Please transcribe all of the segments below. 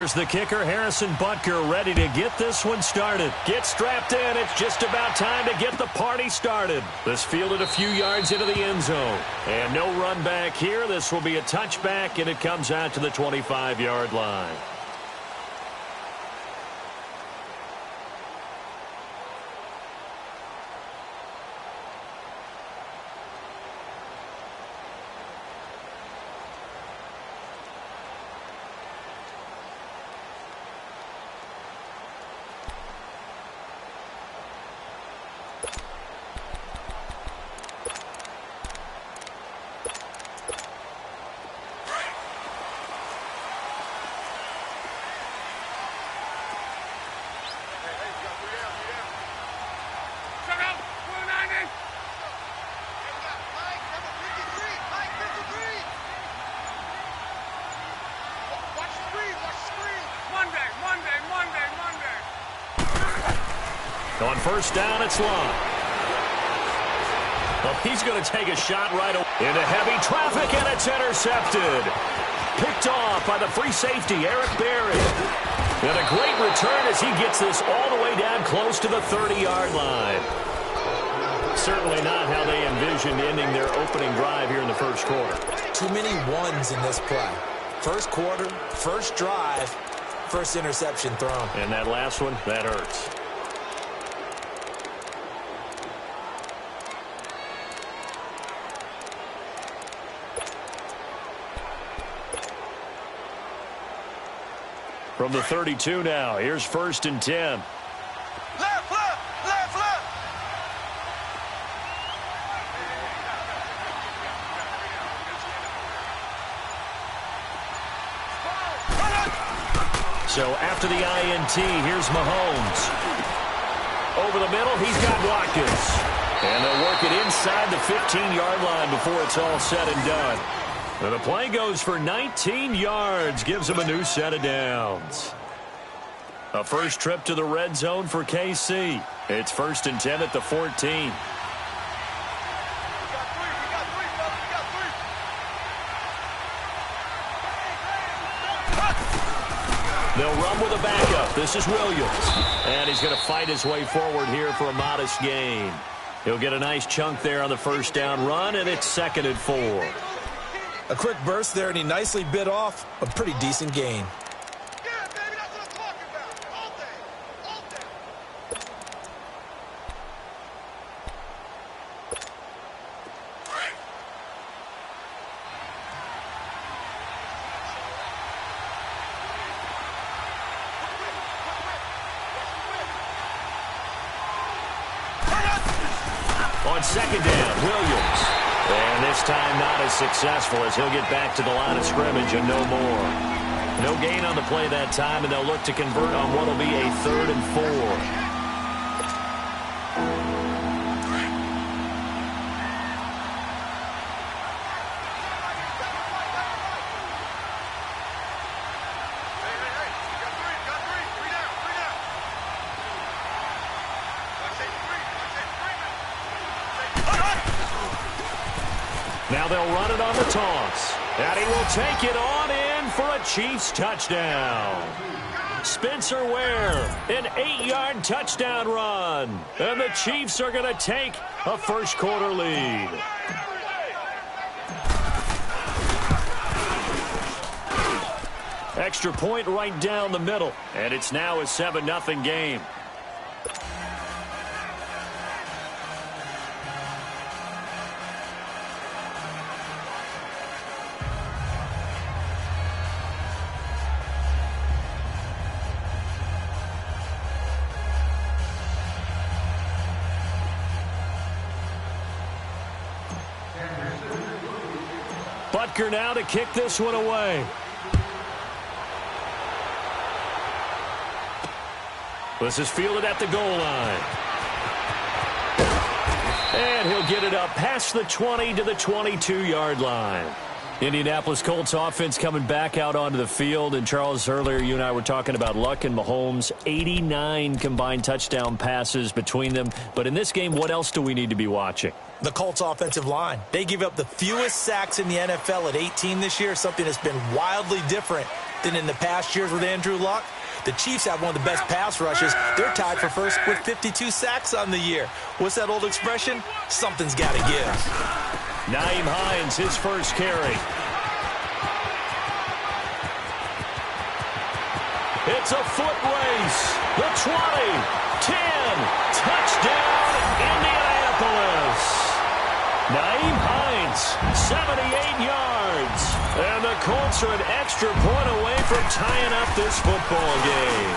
Here's the kicker, Harrison Butker, ready to get this one started. Get strapped in. It's just about time to get the party started. This fielded a few yards into the end zone. And no run back here. This will be a touchback, and it comes out to the 25-yard line. On first down, it's long. Well, he's going to take a shot right away into heavy traffic, and it's intercepted. Picked off by the free safety, Eric Berry. And a great return as he gets this all the way down close to the 30-yard line. Certainly not how they envisioned ending their opening drive here in the first quarter. Too many ones in this play. First quarter, first drive, first interception thrown. And that last one, that hurts. From the 32 now, here's 1st and 10. Left, left, left, left. So after the INT, here's Mahomes. Over the middle, he's got Watkins. And they'll work it inside the 15-yard line before it's all said and done. And the play goes for 19 yards, gives him a new set of downs. A first trip to the red zone for KC. It's 1st and 10 at the 14. They'll run with a backup. This is Williams. And he's going to fight his way forward here for a modest gain. He'll get a nice chunk there on the first down run, and it's 2nd and 4. A quick burst there, and he nicely bit off a pretty decent gain. Yeah, baby, that's what I'm talking about. All day. All day. On 2nd down, Williams. And this time not as successful as he'll get back to the line of scrimmage and no more. No gain on the play that time, and they'll look to convert on what will be a 3rd and 4. Now they'll run it on the toss. And he will take it on in for a Chiefs touchdown. Spencer Ware, an 8-yard touchdown run. And the Chiefs are going to take a first quarter lead. Extra point right down the middle. And it's now a 7-0 game. Butker now to kick this one away. This is fielded at the goal line. And he'll get it up past the 20 to the 22-yard line. Indianapolis Colts offense coming back out onto the field. And, Charles, earlier you and I were talking about Luck and Mahomes. 89 combined touchdown passes between them. But in this game, what else do we need to be watching? The Colts offensive line. They give up the fewest sacks in the NFL at 18 this year, something that's been wildly different than in the past years with Andrew Luck. The Chiefs have one of the best pass rushes. They're tied for first with 52 sacks on the year. What's that old expression? Something's got to give. Nyheim Hines, his first carry. It's a foot race. The 20, 10, touchdown, Indianapolis. Nyheim Hines, 78 yards. And the Colts are an extra point away from tying up this football game.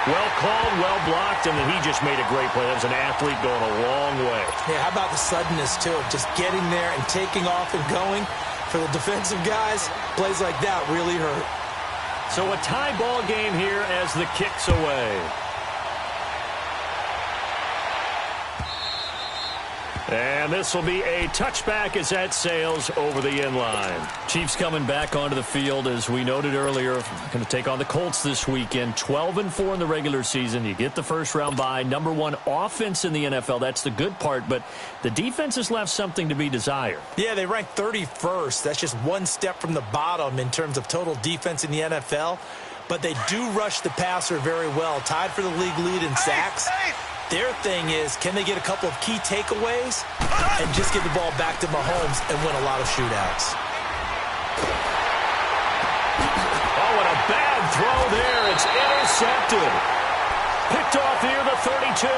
Well called, well blocked, and then he just made a great play. That was an athlete going a long way. Yeah, how about the suddenness, too, of just getting there and taking off and going? For the defensive guys, plays like that really hurt. So a tie ball game here as the kick's away. And this will be a touchback as that sails over the end line. Chiefs coming back onto the field, as we noted earlier, going to take on the Colts this weekend. 12-4 in the regular season. You get the first-round bye. Number one offense in the NFL. That's the good part, but the defense has left something to be desired. Yeah, they rank 31st. That's just one step from the bottom in terms of total defense in the NFL. But they do rush the passer very well. Tied for the league lead in sacks. Their thing is, can they get a couple of key takeaways and just get the ball back to Mahomes and win a lot of shootouts? Oh, and a bad throw there. It's intercepted. Picked off near the 32.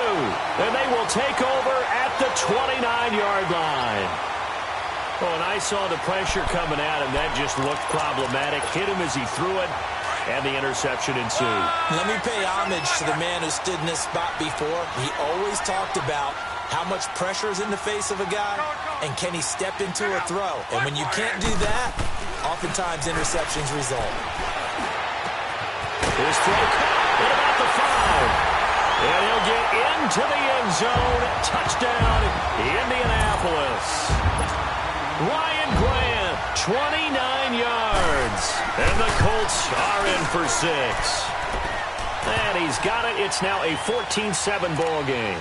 And they will take over at the 29-yard line. Oh, and I saw the pressure coming at him. That just looked problematic. Hit him as he threw it. And the interception ensued. Let me pay homage to the man who stood in this spot before. He always talked about how much pressure is in the face of a guy and can he step into a throw. And when you can't do that, oftentimes interceptions result. His throw caught at about the 5. And he'll get into the end zone. Touchdown, Indianapolis. Ryan Grant, 29 yards. And the Colts are in for 6. And he's got it. It's now a 14-7 ball game.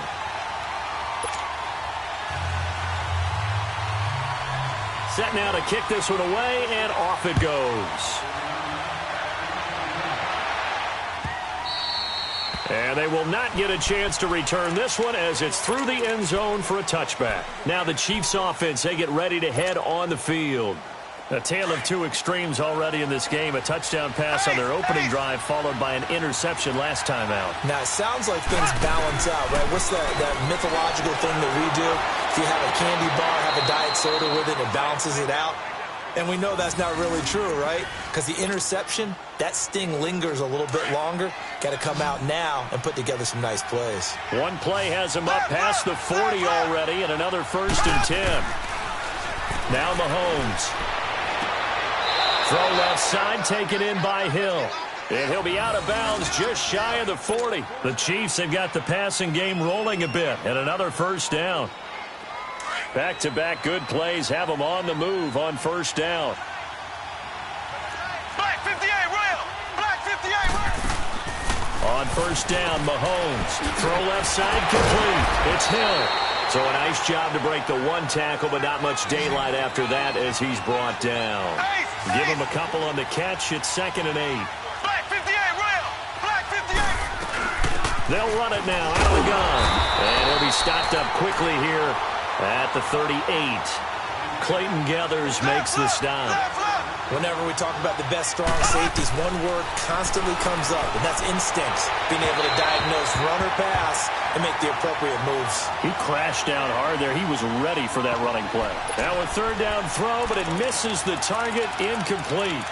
Set now to kick this one away, and off it goes. And they will not get a chance to return this one as it's through the end zone for a touchback. Now the Chiefs offense, they get ready to head on the field. A tale of two extremes already in this game. A touchdown pass on their opening drive followed by an interception last time out. Now, it sounds like things balance out, right? What's that mythological thing that we do? If you have a candy bar, have a diet soda with it, it balances it out. And we know that's not really true, right? Because the interception, that sting lingers a little bit longer. Got to come out now and put together some nice plays. One play has him up past the 40 already, and another 1st and 10. Now Mahomes. Throw left side, taken in by Hill. And he'll be out of bounds just shy of the 40. The Chiefs have got the passing game rolling a bit, and another 1st down. Back-to-back good plays have them on the move on 1st down. Black 58, Royal! Black 58, Royal! On 1st down, Mahomes. Throw left side, complete. It's Hill. So a nice job to break the one tackle, but not much daylight after that as he's brought down. Give him a couple on the catch. It's 2nd and 8. Black 58, Royal! Black 58! They'll run it now out of the gun. And he'll be stopped up quickly here at the 38. Clayton Gathers makes the stop. Whenever we talk about the best strong safeties, one word constantly comes up, and that's instincts. Being able to diagnose run or pass and make the appropriate moves. He crashed down hard there. He was ready for that running play. Now a 3rd down throw, but it misses the target. Incomplete.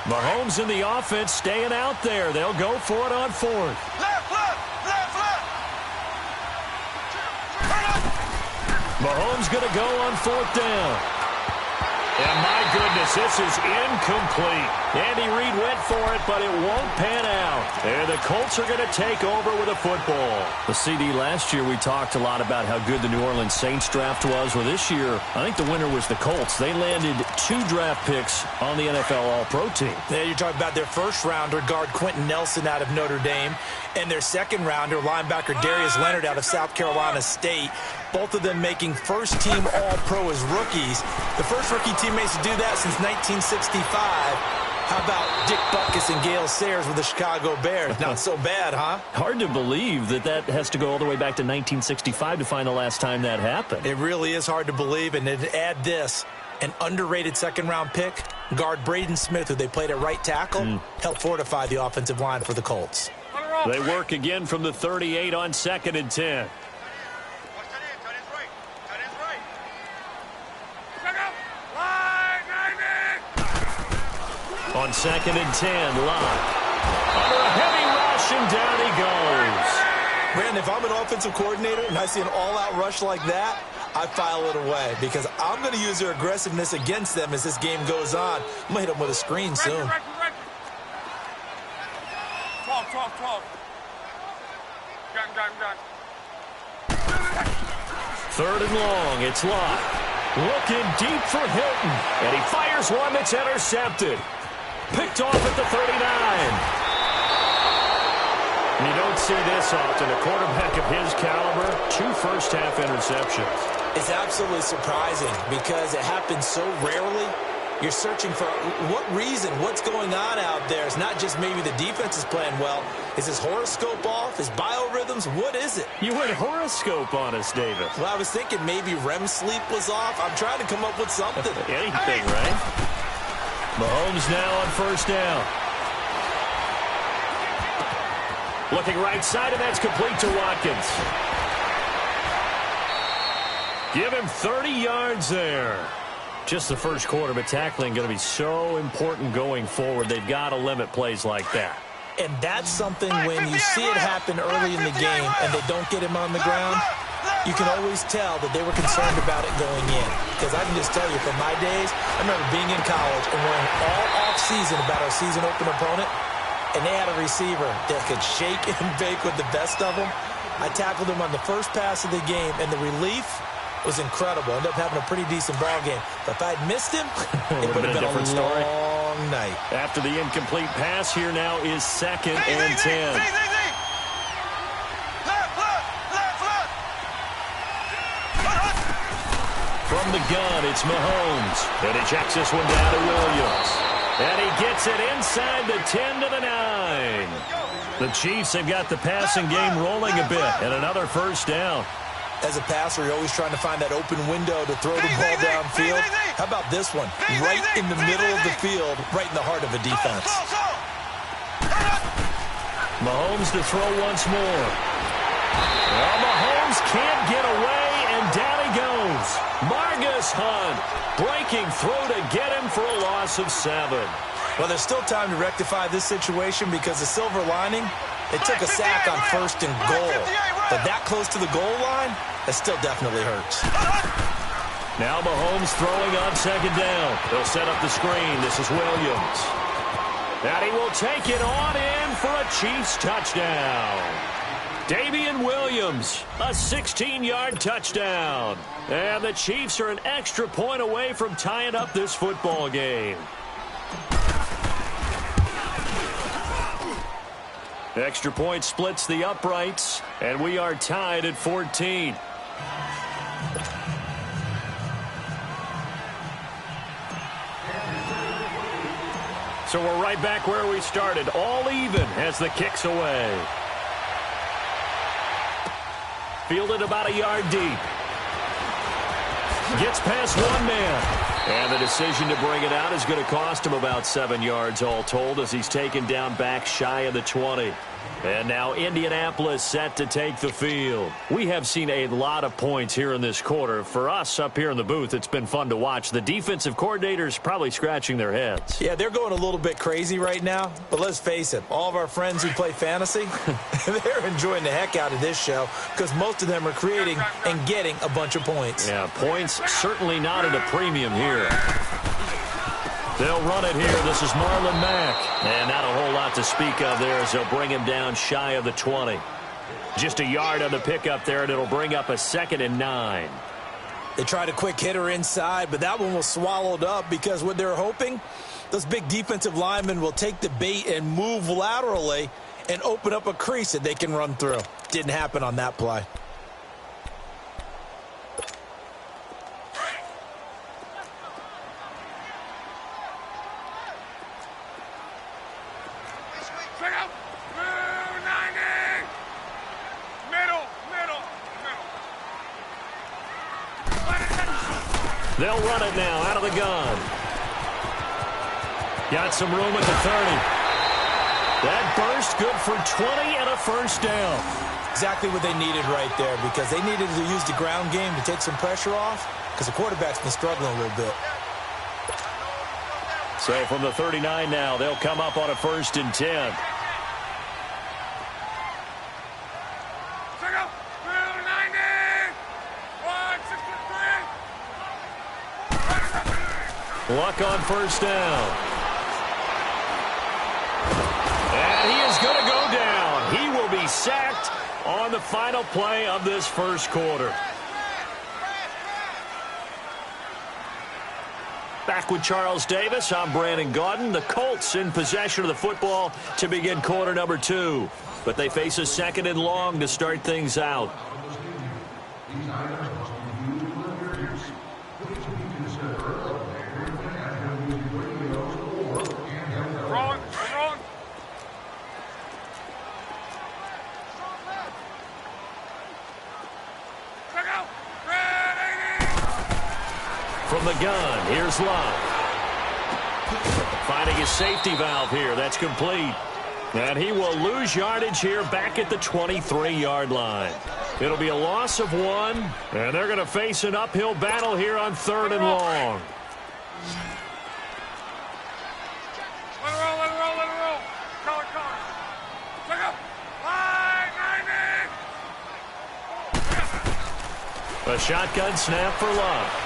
Mahomes in the offense staying out there. They'll go for it on 4th. Left, left, left, left! Mahomes going to go on 4th down. And my goodness, this is incomplete. Andy Reid went for it, but it won't pan out. And the Colts are going to take over with a football. The CD last year, we talked a lot about how good the New Orleans Saints draft was. Well, this year, I think the winner was the Colts. They landed 2 draft picks on the NFL All-Pro team. Yeah, you're talking about their 1st-rounder, guard Quentin Nelson out of Notre Dame, and their 2nd-rounder, linebacker Darius Leonard out of South Carolina State. both of them making first-team All-Pro as rookies. The first rookie teammates to do that since 1965. How about Dick Butkus and Gale Sayers with the Chicago Bears? Not so bad, huh? Hard to believe that that has to go all the way back to 1965 to find the last time that happened. It really is hard to believe, and then add this, an underrated second-round pick, guard Braden Smith, who they played at right tackle, helped fortify the offensive line for the Colts. They work again from the 38 on 2nd and 10. On 2nd and 10, Locke. Under a heavy rush, and down he goes. Brandon, if I'm an offensive coordinator and I see an all-out rush like that, I file it away because I'm going to use their aggressiveness against them as this game goes on. I'm going to hit them with a screen soon. 12. Gun. 3rd and long, it's Locke. Looking deep for Hilton. And he fires one that's intercepted. Picked off at the 39. You don't see this often. A quarterback of his caliber, 2 first-half interceptions. It's absolutely surprising because it happens so rarely. You're searching for what reason, what's going on out there. It's not just maybe the defense is playing well. Is his horoscope off? His biorhythms? What is it? You went horoscope on us, David. Well, I was thinking maybe REM sleep was off. I'm trying to come up with something. Anything, right? Mahomes now on 1st down. Looking right side, and that's complete to Watkins. Give him 30 yards there. Just the first quarter, but tackling going to be so important going forward. They've got to limit plays like that. And that's something when you see it happen early in the game and they don't get him on the ground, you can always tell that they were concerned about it going in. Because I can just tell you, from my days, I remember being in college and worrying all off-season about our season open opponent, and they had a receiver that could shake and bake with the best of them. I tackled him on the first pass of the game, and the relief was incredible. Ended up having a pretty decent ball game. But if I'd missed him, it would have been a different story. Long night. After the incomplete pass, here now is 2nd and 10. From the gun, it's Mahomes. And he checks this one down to Williams. And he gets it inside the 10 to the 9. The Chiefs have got the passing game rolling a bit. And another 1st down. As a passer, you're always trying to find that open window to throw the ball downfield. How about this one? Right in the middle of the field, right in the heart of a defense. Mahomes to throw once more. Well, Mahomes can't get away, and down he goes. Margus Hunt breaking through to get him for a loss of 7. Well, there's still time to rectify this situation because the silver lining, it took a sack on 1st and goal. But that close to the goal line, that still definitely hurts. Now Mahomes throwing on 2nd down. They'll set up the screen. This is Williams. And he will take it on in for a Chiefs touchdown. Damian Williams, a 16-yard touchdown. And the Chiefs are an extra point away from tying up this football game. Extra point splits the uprights, and we are tied at 14. So we're right back where we started, all even as the kick's away. Fielded about a yard deep. Gets past one man. And the decision to bring it out is going to cost him about 7 yards all told as he's taken down back shy of the 20. And now Indianapolis set to take the field. We have seen a lot of points here in this quarter. For us up here in the booth, it's been fun to watch. The defensive coordinators probably scratching their heads. Yeah, they're going a little bit crazy right now. But let's face it, all of our friends who play fantasy, they're enjoying the heck out of this show because most of them are creating and getting a bunch of points. Yeah, points certainly not at a premium here. They'll run it here. This is Marlon Mack. And not a whole lot to speak of there as they'll bring him down shy of the 20. Just a yard on the pickup there, and it'll bring up a 2nd and 9. They tried a quick hitter inside, but that one was swallowed up because what they're hoping, those big defensive linemen will take the bait and move laterally and open up a crease that they can run through. Didn't happen on that play. They'll run it now out of the gun. Got some room at the 30. That burst good for 20 and a first down. Exactly what they needed right there, because they needed to use the ground game to take some pressure off, because the quarterback's been struggling a little bit. So from the 39 now, they'll come up on a 1st and 10. Luck on 1st down. And he is going to go down. He will be sacked on the final play of this first quarter. Back with Charles Davis, I'm Brandon Gaudin. The Colts in possession of the football to begin quarter number 2. But they face a 2nd and long to start things out. From the gun, here's Love. Finding his safety valve here. That's complete. And he will lose yardage here back at the 23-yard line. It'll be a loss of 1, and they're going to face an uphill battle here on 3rd and long. Let it roll, let it roll, let it roll. Call it, call it. Check up. Line, 90. A shotgun snap for Love.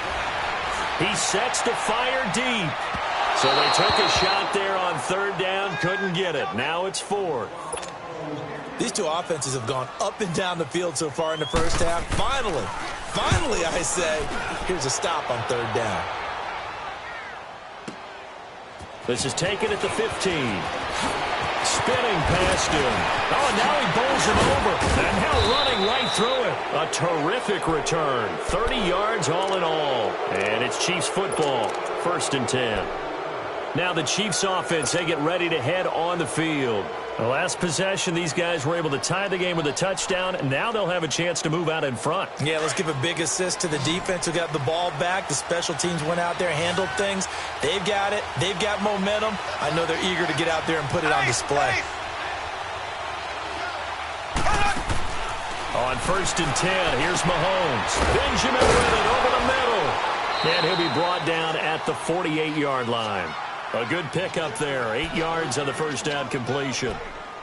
He sets to fire deep. So they took a shot there on 3rd down, couldn't get it. Now it's 4th. These two offenses have gone up and down the field so far in the first half. Finally, I say, here's a stop on 3rd down. This is taken at the 15. Spinning past him. Oh, and now he bowls him over. And now running right through it. A terrific return. 30 yards all in all. And it's Chiefs football. 1st and 10. Now the Chiefs offense, they get ready to head on the field. The last possession, these guys were able to tie the game with a touchdown, and now they'll have a chance to move out in front. Yeah, let's give a big assist to the defense who got the ball back. The special teams went out there, handled things. They've got it. They've got momentum. I know they're eager to get out there and put it on display. On 1st and 10, here's Mahomes. Benjamin with it over the middle. And he'll be brought down at the 48-yard line. A good pickup there. 8 yards on the first down completion.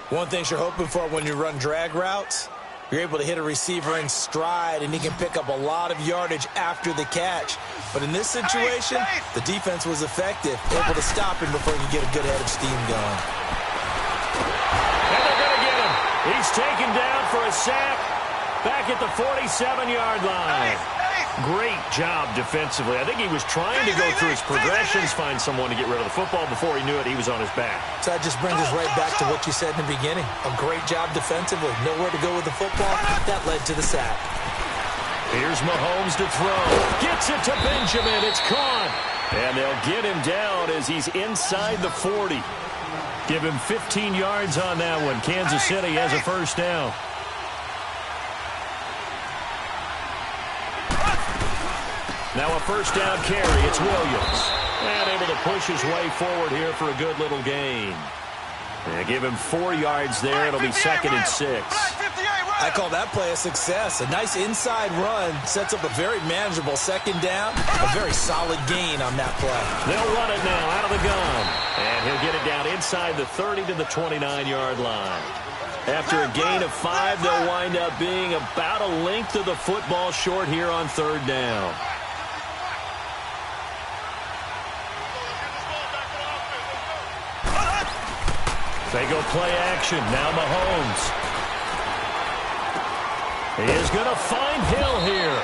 One thing you're hoping for when you run drag routes, you're able to hit a receiver in stride, and he can pick up a lot of yardage after the catch. But in this situation, the defense was effective, able to stop him before he could get a good head of steam going. And they're going to get him. He's taken down for a sack back at the 47-yard line. Great job defensively. I think he was trying to go through his progressions, find someone to get rid of the football. Before he knew it, he was on his back. So that just brings us right back to what you said in the beginning. A great job defensively. Nowhere to go with the football. That led to the sack. Here's Mahomes to throw. Gets it to Benjamin. It's caught. And they'll get him down as he's inside the 40. Give him 15 yards on that one. Kansas City has a first down. Now a first down carry. It's Williams. And able to push his way forward here for a good little gain. And give him 4 yards there. It'll be 2nd and 6. I call that play a success. A nice inside run sets up a very manageable 2nd down. A very solid gain on that play. They'll run it now out of the gun. And he'll get it down inside the 30 to the 29-yard line. After a gain of 5, they'll wind up being about a length of the football short here on 3rd down. They go play action. Now Mahomes. He is going to find Hill here.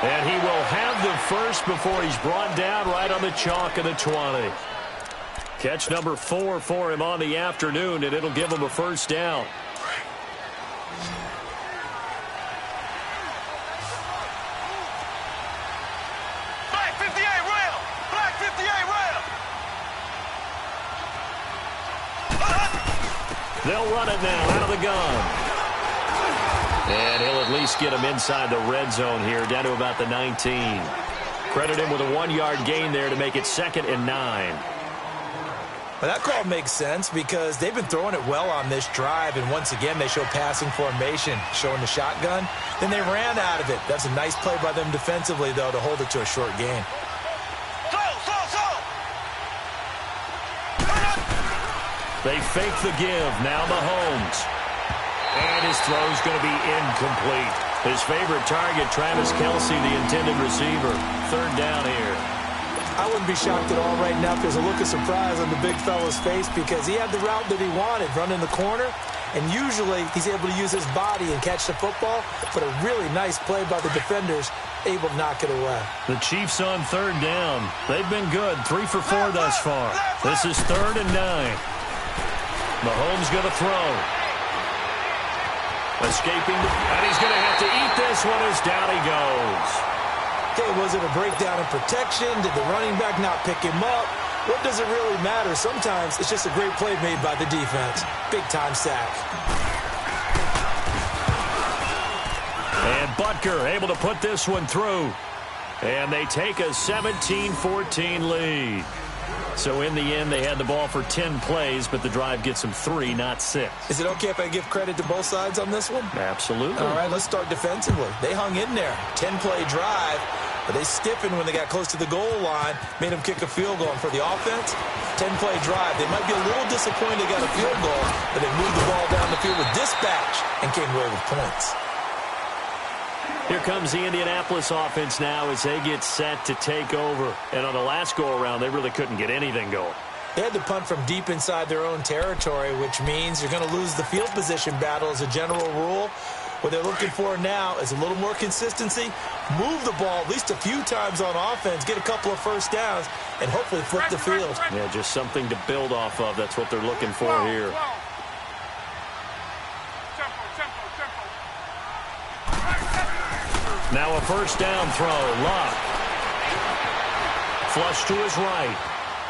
And he will have the first before he's brought down right on the chalk of the 20. Catch number 4 for him on the afternoon, and it'll give him a first down. Black 58 rail! Black 58 rail! They'll run it now out of the gun. And he'll at least get him inside the red zone here, down to about the 19. Credit him with a 1-yard gain there to make it 2nd and 9. Well, that call makes sense because they've been throwing it well on this drive, and once again, they show passing formation, showing the shotgun. Then they ran out of it. That's a nice play by them defensively, though, to hold it to a short gain. They fake the give. Now Mahomes. And his throw's going to be incomplete. His favorite target, Travis Kelce, the intended receiver. 3rd down here. I wouldn't be shocked at all right now if there's a look of surprise on the big fella's face because he had the route that he wanted, running the corner, and usually he's able to use his body and catch the football, but a really nice play by the defenders, able to knock it away. The Chiefs on 3rd down. They've been good, 3 for 4 thus far. This is 3rd and 9. Mahomes going to throw. Escaping, and he's going to have to eat this one as down he goes. Okay, was it a breakdown in protection? Did the running back not pick him up? What does it really matter? Sometimes it's just a great play made by the defense. Big-time sack. And Butker able to put this one through. And they take a 17-14 lead. So in the end, they had the ball for 10 plays, but the drive gets them 3, not 6. Is it okay if I give credit to both sides on this one? Absolutely. All right, let's start defensively. They hung in there. 10-play drive, but they stiffened when they got close to the goal line, made them kick a field goal. And for the offense, 10-play drive. They might be a little disappointed they got a field goal, but they moved the ball down the field with dispatch and came away with points. Here comes the Indianapolis offense now as they get set to take over. And on the last go-around, they really couldn't get anything going. They had to punt from deep inside their own territory, which means you're going to lose the field position battle as a general rule. What they're looking for now is a little more consistency, move the ball at least a few times on offense, get a couple of first downs, and hopefully flip the field. Yeah, just something to build off of. That's what they're looking for here. Now a first down throw. Luck. Flush to his right.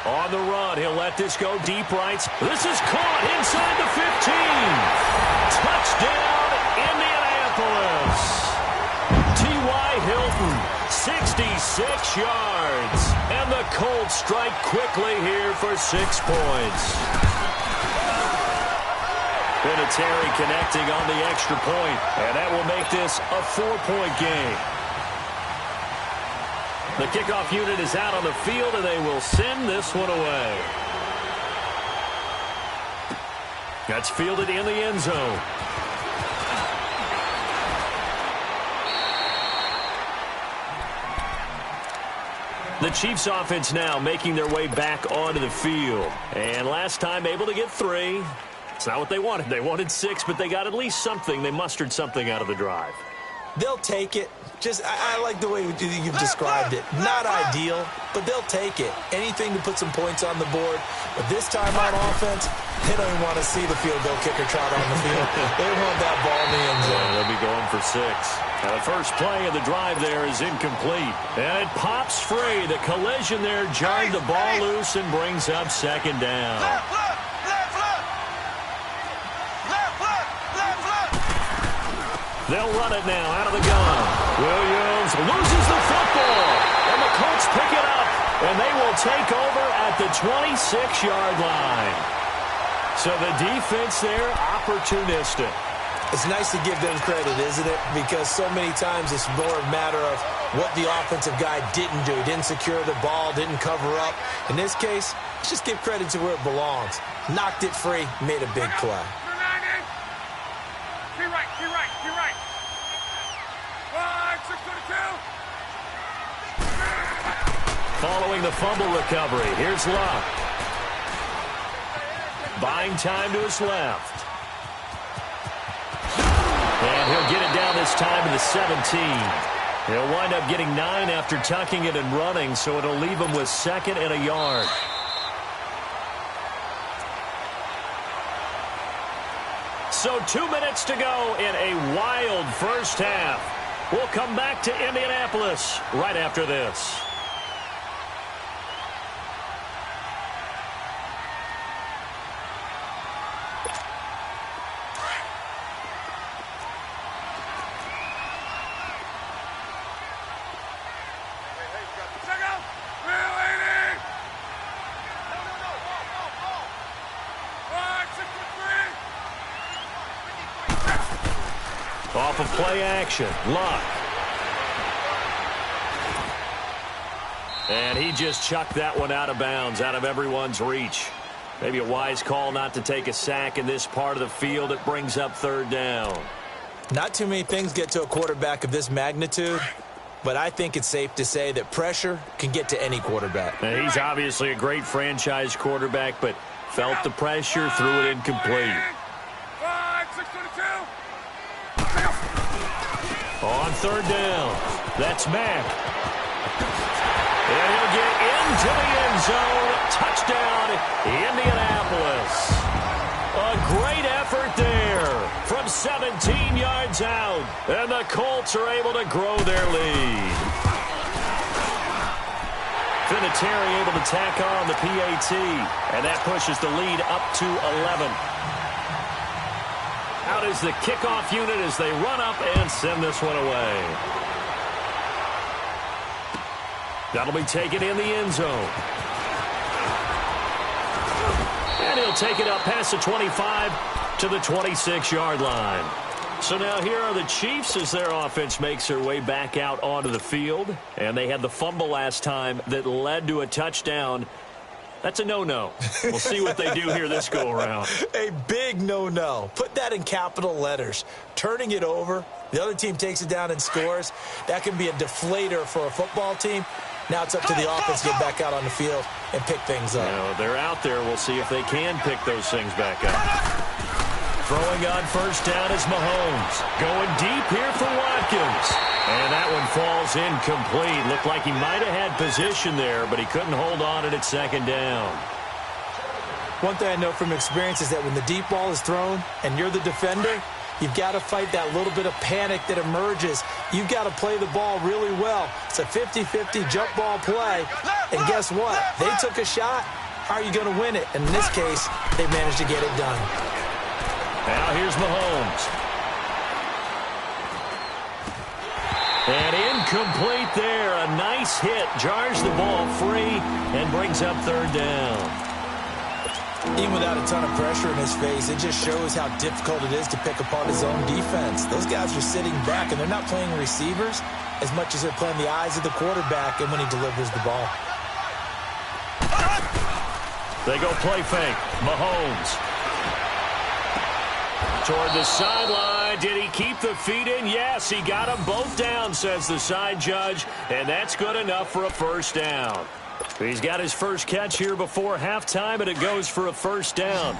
On the run, he'll let this go deep right. This is caught inside the 15. Touchdown, Indianapolis. T.Y. Hilton, 66 yards. And the Colts strike quickly here for 6 points. Vinatieri connecting on the extra point, and that will make this a 4-point game. The kickoff unit is out on the field, and they will send this one away. That's fielded in the end zone. The Chiefs offense now making their way back onto the field. And last time able to get 3. It's not what they wanted. They wanted 6, but they got at least something. They mustered something out of the drive. They'll take it. I like the way you've described it. Not ideal, but they'll take it. Anything to put some points on the board. But this time on offense, they don't even want to see the field goal kicker trot on the field. They want that ball in the end zone. They'll be going for 6. Now the first play of the drive there is incomplete. And it pops free. The collision there jarred the ball loose and brings up 2nd down. They'll run it now out of the gun. Williams loses the football. And the Colts pick it up. And they will take over at the 26-yard line. So the defense there, opportunistic. It's nice to give them credit, isn't it? Because so many times it's more a matter of what the offensive guy didn't do. He didn't secure the ball, didn't cover up. In this case, let's just give credit to where it belongs. Knocked it free, made a big play. Key right. 1, 6-22. Following the fumble recovery, here's Luck. Buying time to his left. And he'll get it down this time to the 17. He'll wind up getting 9 after tucking it and running, so it'll leave him with 2nd and a yard. So 2 minutes to go in a wild first half. We'll come back to Indianapolis right after this. off of play action. Luck. And he just chucked that one out of bounds, out of everyone's reach. Maybe a wise call not to take a sack in this part of the field. It brings up third down. Not too many things get to a quarterback of this magnitude, but I think it's safe to say that pressure can get to any quarterback. Now, he's obviously a great franchise quarterback, but felt the pressure, threw it incomplete. 5, 6, 22. On third down, that's Mack. And he'll get into the end zone. Touchdown, Indianapolis. A great effort there from 17 yards out. And the Colts are able to grow their lead. Vinatieri able to tack on the PAT. And that pushes the lead up to 11. Out is the kickoff unit as they run up and send this one away. That'll be taken in the end zone. And he'll take it up past the 25 to the 26-yard line. So now here are the Chiefs as their offense makes their way back out onto the field. And they had the fumble last time that led to a touchdown. That's a no-no. We'll see what they do here this go-around. A big no-no. Put that in capital letters. Turning it over, the other team takes it down and scores. That can be a deflator for a football team. Now it's up to the offense to get back out on the field and pick things up. Now, they're out there. We'll see if they can pick those things back up. Throwing on first down is Mahomes. Going deep here for Watkins. And that one falls incomplete. Looked like he might have had position there, but he couldn't hold on at second down. One thing I know from experience is that when the deep ball is thrown and you're the defender, you've got to fight that little bit of panic that emerges. You've got to play the ball really well. It's a 50-50 jump ball play. And guess what? They took a shot. How are you going to win it? And in this case, they managed to get it done. Now here's Mahomes. And incomplete there. A nice hit. Jars the ball free and brings up third down. Even without a ton of pressure in his face, it just shows how difficult it is to pick apart his own defense. Those guys are sitting back, and they're not playing receivers as much as they're playing the eyes of the quarterback and when he delivers the ball. They go play fake. Mahomes. Toward the sideline. Did he keep the feet in? Yes, he got them both down, says the side judge, and that's good enough for a first down. He's got his first catch here before halftime, and it goes for a first down.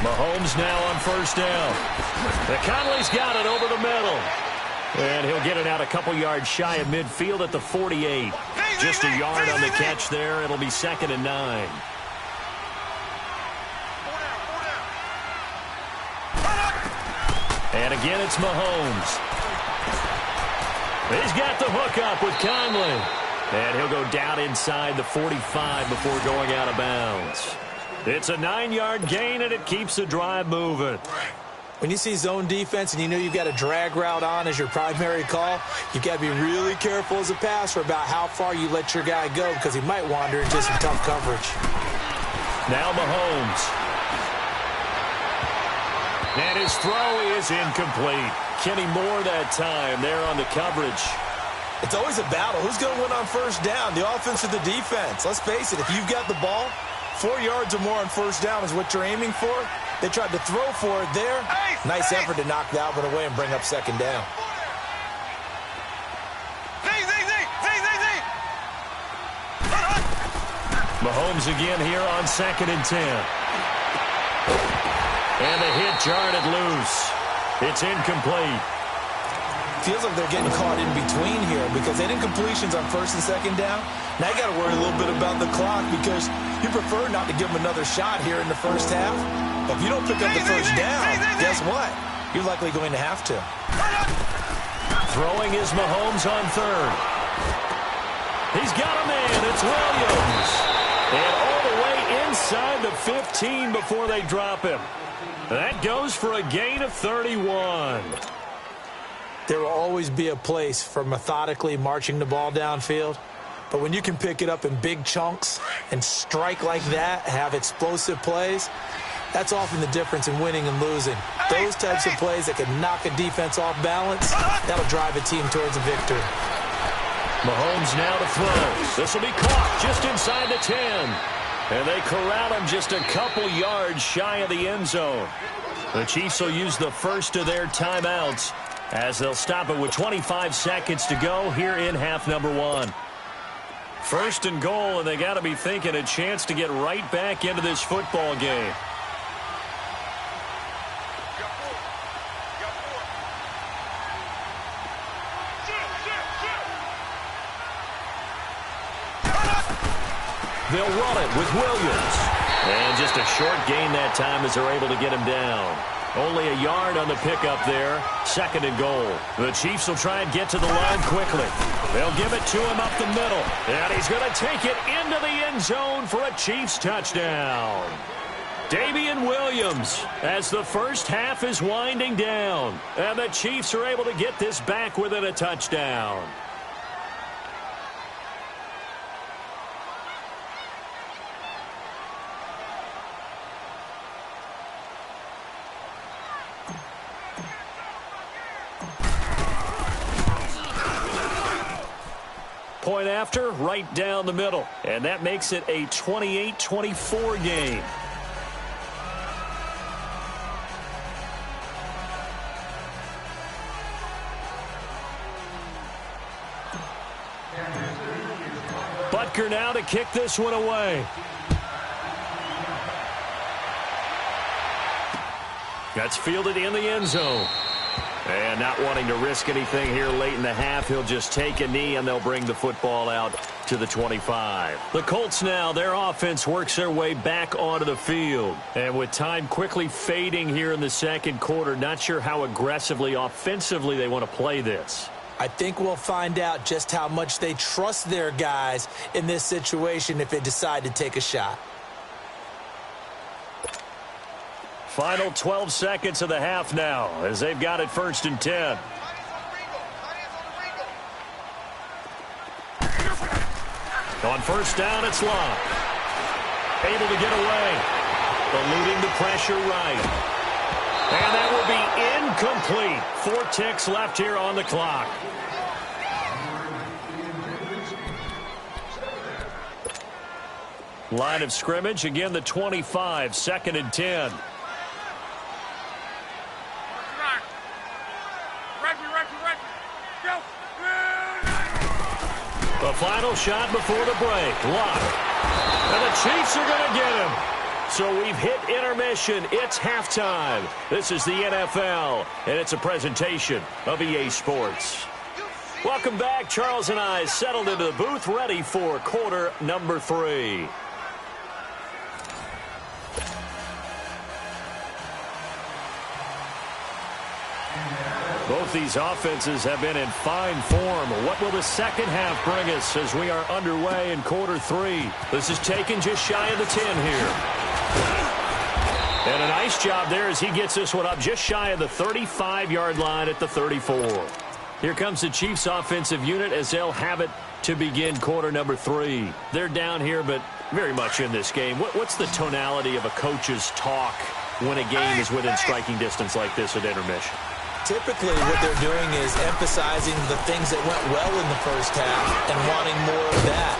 Mahomes now on first down. Conley's got it over the middle. And he'll get it out a couple yards shy of midfield at the 48. Just a yard on the catch there. It'll be 2nd and 9. And again, it's Mahomes. He's got the hook up with Conley. And he'll go down inside the 45 before going out of bounds. It's a 9-yard gain, and it keeps the drive moving. When you see zone defense and you know you've got a drag route on as your primary call, you've got to be really careful as a passer about how far you let your guy go because he might wander into some tough coverage. Now Mahomes. And his throw is incomplete. Kenny Moore that time there on the coverage. It's always a battle. Who's going to win on first down, the offense or the defense? Let's face it, if you've got the ball, 4 yards or more on first down is what you're aiming for. They tried to throw for it there. Nice effort to knock that one away and bring up second down. Mahomes again here on 2nd and 10. And the hit jarred it loose. It's incomplete. Feels like they're getting caught in between here because they did completions on first and second down. Now you got to worry a little bit about the clock because you prefer not to give them another shot here in the first half. But if you don't pick up the first down, guess what? You're likely going to have to. Throwing is Mahomes on third. He's got a man. It's Williams. And all the way inside the 15 before they drop him. That goes for a gain of 31. There will always be a place for methodically marching the ball downfield. But when you can pick it up in big chunks and strike like that, have explosive plays, that's often the difference in winning and losing. Those types of plays that can knock a defense off balance, that'll drive a team towards a victory. Mahomes now to throw. This will be caught just inside the 10. And they corral him just a couple yards shy of the end zone. The Chiefs will use the first of their timeouts as they'll stop it with 25 seconds to go here in half number 1. First and goal, and they got to be thinking a chance to get right back into this football game. They'll run it with Williams. And just a short gain that time as they're able to get him down. Only a yard on the pickup there. Second and goal. The Chiefs will try and get to the line quickly. They'll give it to him up the middle. And he's going to take it into the end zone for a Chiefs touchdown. Damian Williams as the first half is winding down. And the Chiefs are able to get this back within a touchdown. Point after, right down the middle. And that makes it a 28-24 game. Butker now to kick this one away. That's fielded in the end zone. And not wanting to risk anything here late in the half, he'll just take a knee, and they'll bring the football out to the 25. The Colts now, their offense works their way back onto the field. And with time quickly fading here in the second quarter, not sure how aggressively, offensively they want to play this. I think we'll find out just how much they trust their guys in this situation if they decide to take a shot. Final 12 seconds of the half now as they've got it first and 10. On first down, it's Love. Able to get away. Eluding the pressure right. And that will be incomplete. 4 ticks left here on the clock. Line of scrimmage, again the 25, second and 10. The final shot before the break. Luck. And the Chiefs are going to get him. So we've hit intermission. It's halftime. This is the NFL, and it's a presentation of EA Sports. Welcome back. Charles and I settled into the booth, ready for quarter number 3. Both these offenses have been in fine form. What will the second half bring us as we are underway in quarter 3? This is taken just shy of the 10 here. And a nice job there as he gets this one up just shy of the 35-yard line at the 34. Here comes the Chiefs offensive unit as they'll have it to begin quarter number 3. They're down here, but very much in this game. What's the tonality of a coach's talk when a game is within striking distance like this at intermission? Typically, what they're doing is emphasizing the things that went well in the first half and wanting more of that.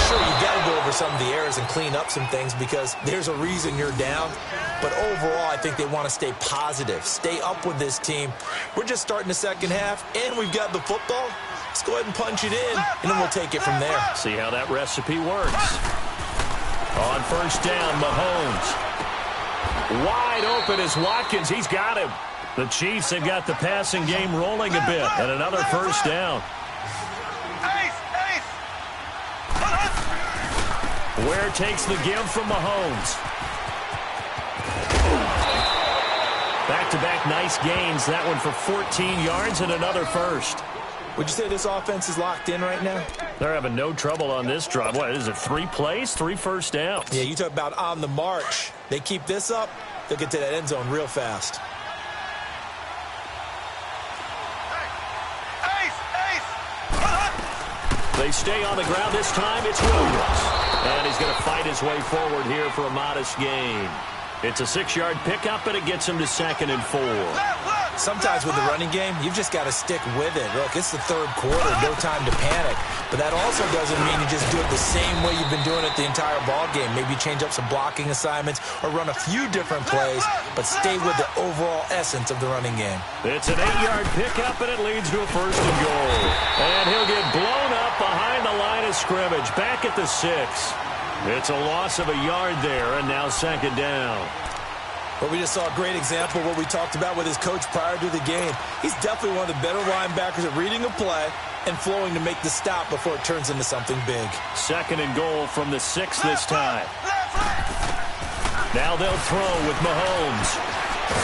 Sure, you've got to go over some of the errors and clean up some things because there's a reason you're down. But overall, I think they want to stay positive, stay up with this team. We're just starting the second half, and we've got the football. Let's go ahead and punch it in, and then we'll take it from there. See how that recipe works. On first down, Mahomes. Wide open is Watkins. He's got him. The Chiefs have got the passing game rolling a bit, and another first down. Ware takes the give from Mahomes. Back-to-back nice gains. That one for 14 yards and another first. Would you say this offense is locked in right now? They're having no trouble on this drive. What is it, 3 plays, 3 first downs? Yeah, you talk about on the march. They keep this up, they'll get to that end zone real fast. They stay on the ground this time. It's Williams. And he's going to fight his way forward here for a modest gain. It's a 6-yard pickup, and it gets him to 2nd and 4. Sometimes with the running game, you've just got to stick with it. Look, it's the third quarter, no time to panic. But that also doesn't mean you just do it the same way you've been doing it the entire ball game. Maybe change up some blocking assignments or run a few different plays, but stay with the overall essence of the running game. It's an 8-yard pickup, and it leads to a 1st and goal. And he'll get blown up behind the line of scrimmage, back at the 6. It's a loss of a yard there, and now 2nd down. But we just saw a great example of what we talked about with his coach prior to the game. He's definitely one of the better linebackers at reading a play and flowing to make the stop before it turns into something big. 2nd and goal from the 6 this time. Now they'll throw with Mahomes.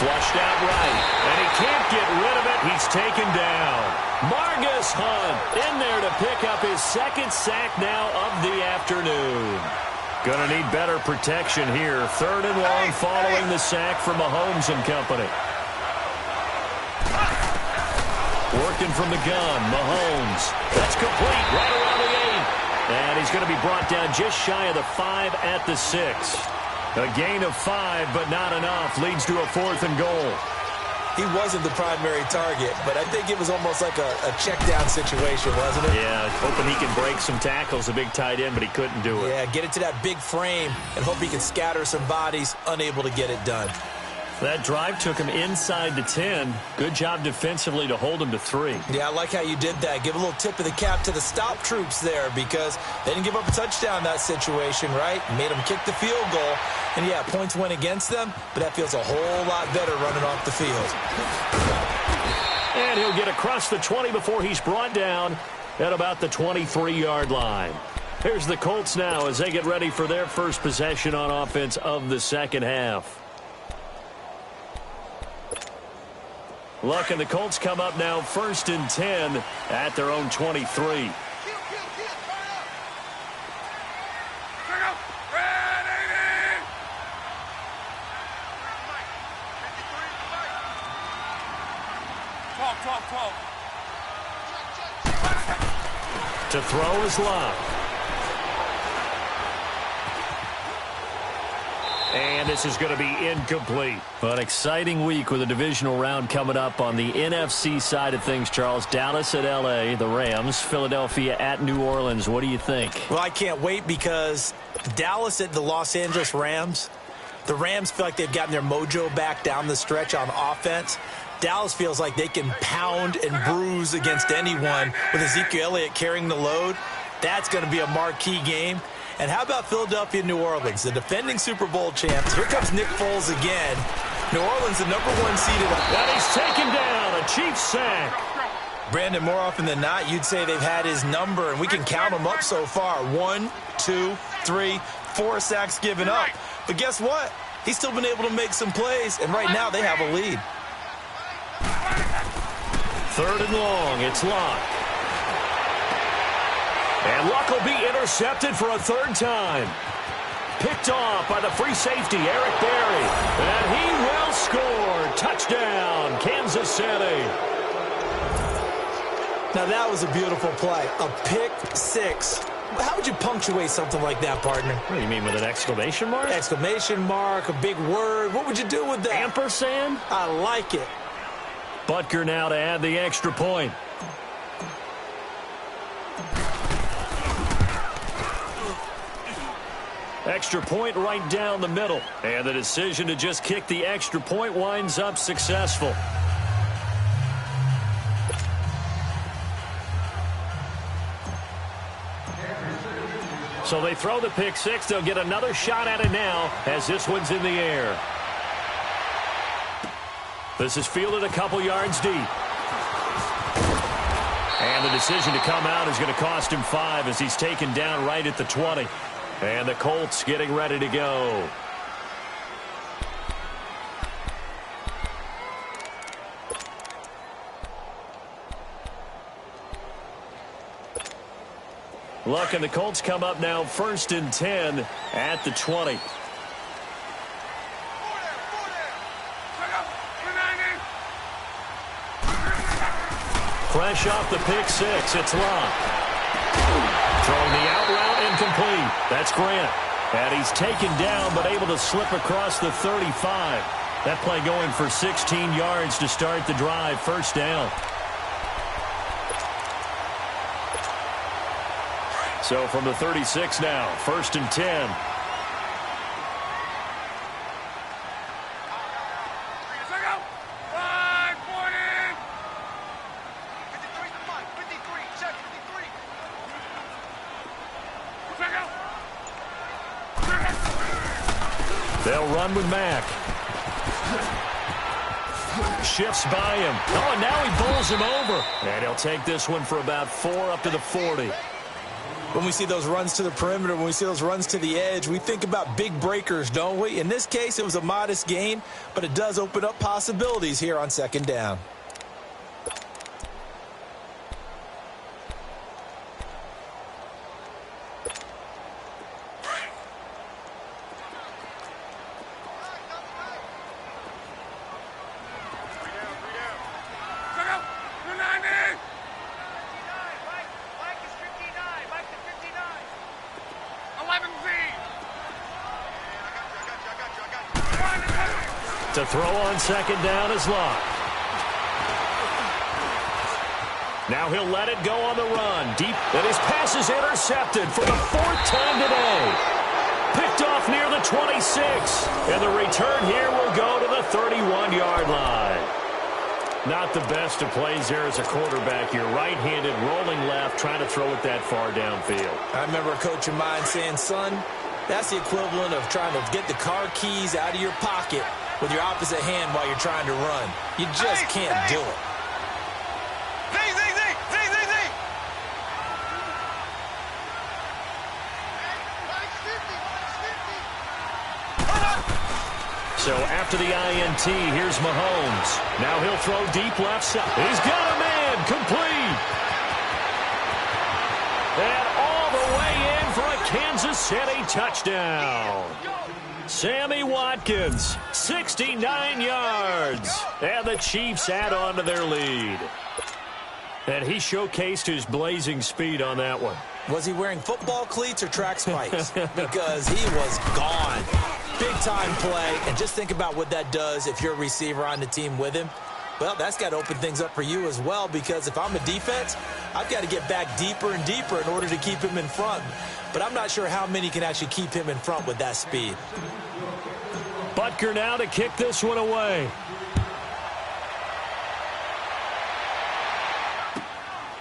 Flushed out right, and he can't get rid of it. He's taken down. Margus Hunt in there to pick up his 2nd sack now of the afternoon. Gonna need better protection here. 3rd and long following the sack from Mahomes and company. Working from the gun, Mahomes. That's complete right around the 8. And he's going to be brought down just shy of the 5 at the 6. A gain of 5, but not enough. Leads to a 4th and goal. He wasn't the primary target, but I think it was almost like a check-down situation, wasn't it? Yeah, hoping he can break some tackles, a big tight end, but he couldn't do it. Yeah, get it to that big frame and hope he can scatter some bodies, unable to get it done. That drive took him inside the 10. Good job defensively to hold him to 3. Yeah, I like how you did that. Give a little tip of the cap to the stop troops there because they didn't give up a touchdown in that situation, right? Made them kick the field goal. And, yeah, points went against them, but that feels a whole lot better running off the field. And he'll get across the 20 before he's brought down at about the 23-yard line. Here's the Colts now as they get ready for their first possession on offense of the second half. Look, and the Colts come up now 1st and 10 at their own 23. To throw is Locke. And this is going to be incomplete. An exciting week with a divisional round coming up on the NFC side of things, Charles. Dallas at L.A., the Rams. Philadelphia at New Orleans. What do you think? Well, I can't wait because Dallas at the Los Angeles Rams. The Rams feel like they've gotten their mojo back down the stretch on offense. Dallas feels like they can pound and bruise against anyone with Ezekiel Elliott carrying the load. That's going to be a marquee game. And how about Philadelphia, New Orleans, the defending Super Bowl champs? Here comes Nick Foles again. New Orleans, the #1 seeded. And he's taken down, a Chiefs sack. Brandon, more often than not, you'd say they've had his number, and we can count them up so far. 1, 2, 3, 4 sacks given up. But guess what? He's still been able to make some plays, and right now they have a lead. 3rd and long, it's Locke. And Luck will be intercepted for a 3rd time. Picked off by the free safety, Eric Berry. And he will score. Touchdown, Kansas City. Now that was a beautiful play. A pick 6. How would you punctuate something like that, partner? What do you mean, with an exclamation mark? Exclamation mark, a big word. What would you do with that? Ampersand? I like it. Butker now to add the extra point. Extra point right down the middle. And the decision to just kick the extra point winds up successful. So they throw the pick 6. They'll get another shot at it now as this one's in the air. This is fielded a couple yards deep. And the decision to come out is going to cost him 5 as he's taken down right at the 20. And the Colts getting ready to go. Look, and the Colts come up now 1st and 10 at the 20. Fresh off the pick 6, it's Locke. Throwing the out route incomplete. That's Grant. And he's taken down but able to slip across the 35. That play going for 16 yards to start the drive. First down. So from the 36 now, 1st and 10. They'll run with Mack. Shifts by him. Oh, and now he bowls him over. And he'll take this one for about 4 up to the 40. When we see those runs to the perimeter, when we see those runs to the edge, we think about big breakers, don't we? In this case, it was a modest gain, but it does open up possibilities here on 2nd down. To throw on 2nd down is Locke. Now he'll let it go on the run. Deep, and his pass is intercepted for the 4th time today. Picked off near the 26. And the return here will go to the 31-yard line. Not the best of plays there as a quarterback. You're right-handed, rolling left, trying to throw it that far downfield. I remember a coach of mine saying, son, that's the equivalent of trying to get the car keys out of your pocket with your opposite hand while you're trying to run. You just can't do it. So after the INT, here's Mahomes. Now he'll throw deep left side. He's got a man, complete. And all the way in for a Kansas City touchdown. Sammy Watkins, 69 yards. And the Chiefs add on to their lead. And he showcased his blazing speed on that one. Was he wearing football cleats or track spikes? Because he was gone. Big-time play, and just think about what that does if you're a receiver on the team with him. Well, that's got to open things up for you as well, because if I'm a defense, I've got to get back deeper and deeper in order to keep him in front. But I'm not sure how many can actually keep him in front with that speed. Butker now to kick this one away.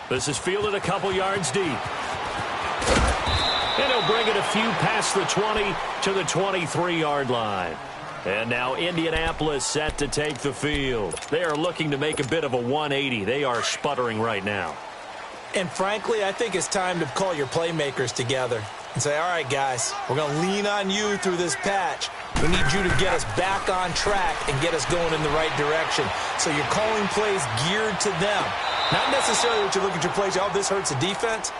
This is fielded a couple yards deep. And he'll bring it a few past the 20 to the 23-yard line. And now Indianapolis set to take the field. They are looking to make a bit of a 180. They are sputtering right now. And frankly, I think it's time to call your playmakers together and say, all right, guys, we're going to lean on you through this patch. We need you to get us back on track and get us going in the right direction. So you're calling plays geared to them. Not necessarily what you look at your plays, oh, this hurts the defense.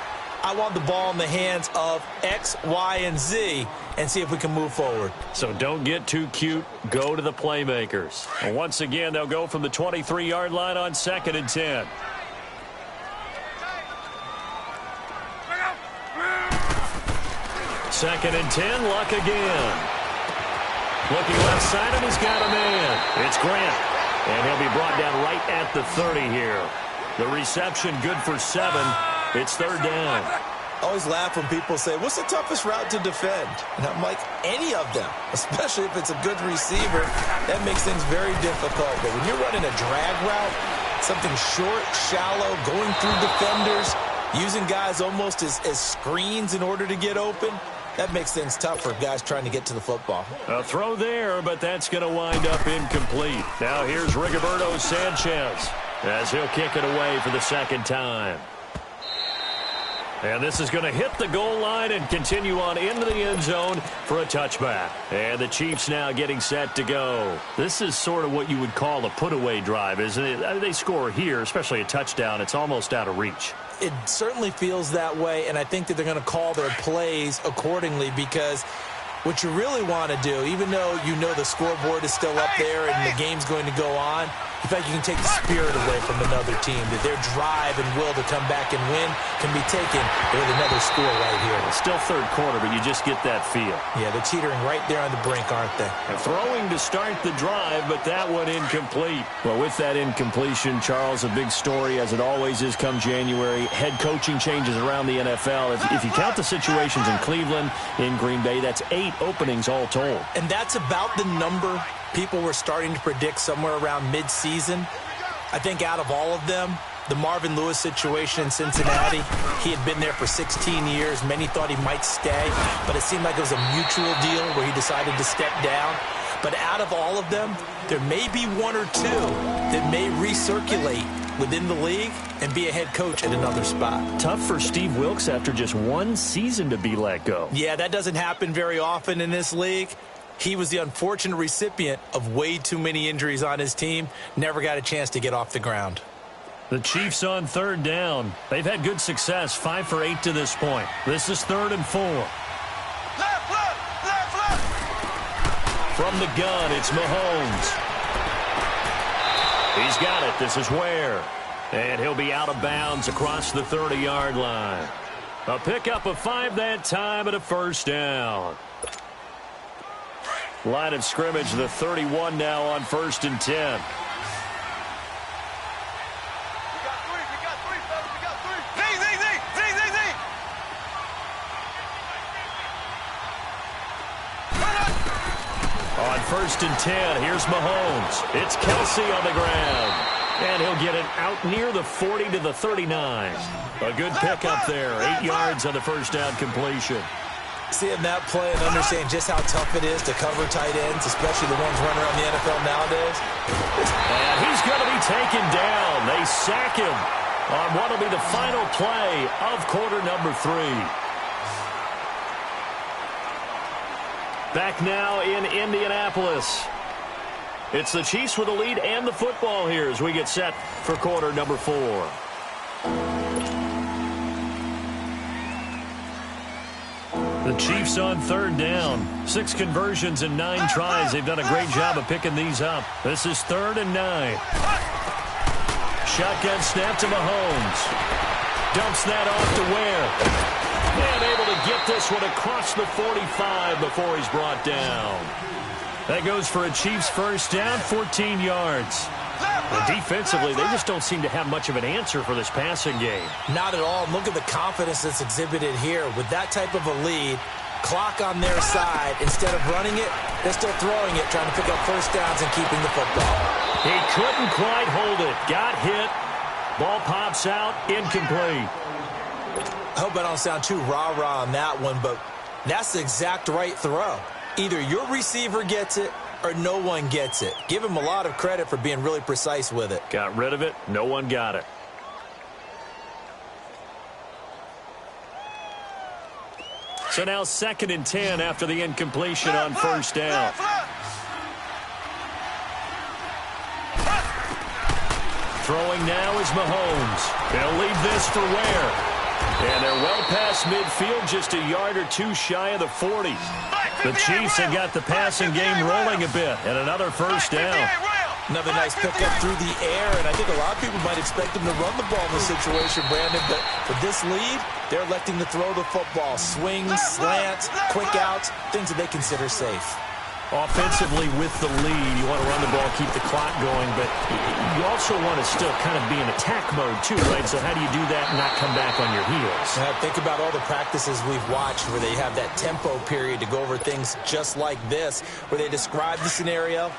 I want the ball in the hands of X, Y, and Z and see if we can move forward. So don't get too cute. Go to the playmakers. And once again, they'll go from the 23-yard line on 2nd and 10. Second and 10, Luck again. Looking left side, and he's got a man. It's Grant. And he'll be brought down right at the 30 here. The reception good for 7. It's 3rd down. I always laugh when people say, what's the toughest route to defend? And I'm like, any of them, especially if it's a good receiver. That makes things very difficult. But when you're running a drag route, something short, shallow, going through defenders, using guys almost as screens in order to get open, that makes things tough for guys trying to get to the football. A throw there, but that's going to wind up incomplete. Now here's Rigoberto Sanchez as he'll kick it away for the 2nd time. And this is going to hit the goal line and continue on into the end zone for a touchback. And the Chiefs now getting set to go. This is sort of what you would call a put-away drive, isn't it? They score here, especially a touchdown. It's almost out of reach. It certainly feels that way, and I think that they're going to call their plays accordingly, because what you really want to do, even though you know the scoreboard is still up there and the game's going to go on, You feel like you can take the spirit away from another team, that their drive and will to come back and win can be taken with another score right here. Still third quarter, but you just get that feel. Yeah, they're teetering right there on the brink, aren't they? And throwing to start the drive, but that one incomplete. Well, with that incompletion, Charles, a big story, as it always is come January. Head coaching changes around the NFL. If you count the situations in Cleveland, in Green Bay, that's 8 openings all told. And that's about the number people were starting to predict somewhere around mid-season. I think out of all of them, the Marvin Lewis situation in Cincinnati, he had been there for 16 years. Many thought he might stay, but it seemed like it was a mutual deal where he decided to step down. But out of all of them, there may be 1 or 2 that may recirculate within the league and be a head coach at another spot. Tough for Steve Wilks after just 1 season to be let go. Yeah, that doesn't happen very often in this league. He was the unfortunate recipient of way too many injuries on his team. Never got a chance to get off the ground. The Chiefs on third down. They've had good success, 5 for 8 to this point. This is 3rd and 4. Left. From the gun, it's Mahomes. He's got it. This is Ware. And he'll be out of bounds across the 30-yard line. A pickup of 5 that time and a first down. Line of scrimmage, the 31 now on 1st and 10. We got 3, fellas. We got 3. On 1st and 10, here's Mahomes. It's Kelsey on the ground. And he'll get it out near the 40 to the 39. A good pickup there. 8 yards on the first down completion. Seeing that play and understanding just how tough it is to cover tight ends, especially the ones running around the NFL nowadays. And he's going to be taken down. They sack him on what will be the final play of quarter number 3. Back now in Indianapolis. It's the Chiefs with the lead and the football here as we get set for quarter number 4. The Chiefs on third down. 6 conversions and 9 tries. They've done a great job of picking these up. This is 3rd and 9. Shotgun snap to Mahomes. Dumps that off to Ware. And able to get this one across the 45 before he's brought down. That goes for a Chiefs first down, 14 yards. Well, defensively, they just don't seem to have much of an answer for this passing game. Not at all. Look at the confidence that's exhibited here. With that type of a lead, clock on their side, instead of running it, they're still throwing it, trying to pick up first downs and keeping the football. He couldn't quite hold it. Got hit. Ball pops out. Incomplete. I hope I don't sound too rah-rah on that one, but that's the exact right throw. Either your receiver gets it or no one gets it. Give him a lot of credit for being really precise with it. Got rid of it. No one got it. So now 2nd and 10 after the incompletion on first down. Throwing now is Mahomes. They'll leave this for Ware. And they're well past midfield, just a yard or 2 shy of the 40. The Chiefs have got the passing game rolling a bit, and another first down. Another nice pickup through the air, and I think a lot of people might expect them to run the ball in this situation, Brandon, but for this lead, they're electing to throw the football. Swings, slants, quick outs, things that they consider safe. Offensively with the lead, you want to run the ball, keep the clock going, but you also want to still kind of be in attack mode too, right? So how do you do that and not come back on your heels? Think about all the practices we've watched where they have that tempo period to go over things just like this, where they describe the scenario,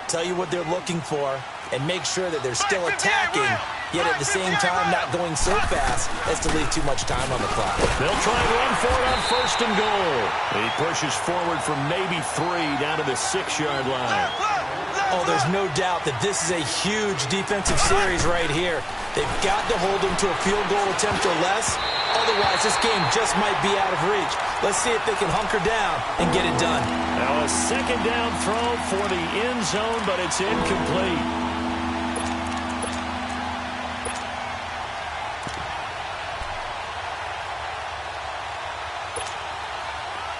tell you what they're looking for, and make sure that they're still attacking, yet at the same time not going so fast as to leave too much time on the clock. They'll try and run for it on 1st and goal. He pushes forward from maybe 3 down to the 6-yard line. Oh, there's no doubt that this is a huge defensive series right here. They've got to hold them to a field goal attempt or less. Otherwise, this game just might be out of reach. Let's see if they can hunker down and get it done. Now a 2nd down throw for the end zone, but it's incomplete.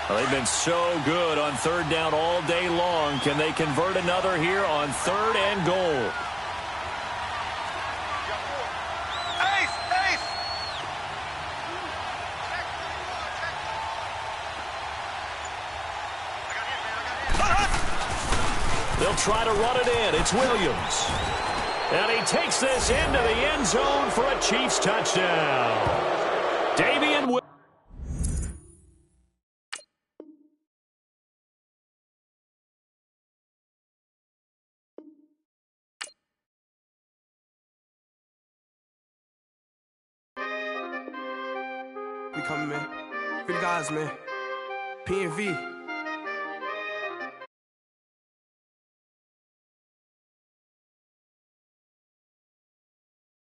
Well, they've been so good on 3rd down all day long. Can they convert another here on 3rd and goal? They'll try to run it in. It's Williams. And he takes this into the end zone for a Chiefs touchdown. Davian Williams. We coming, man. Free the guys, man. P&V.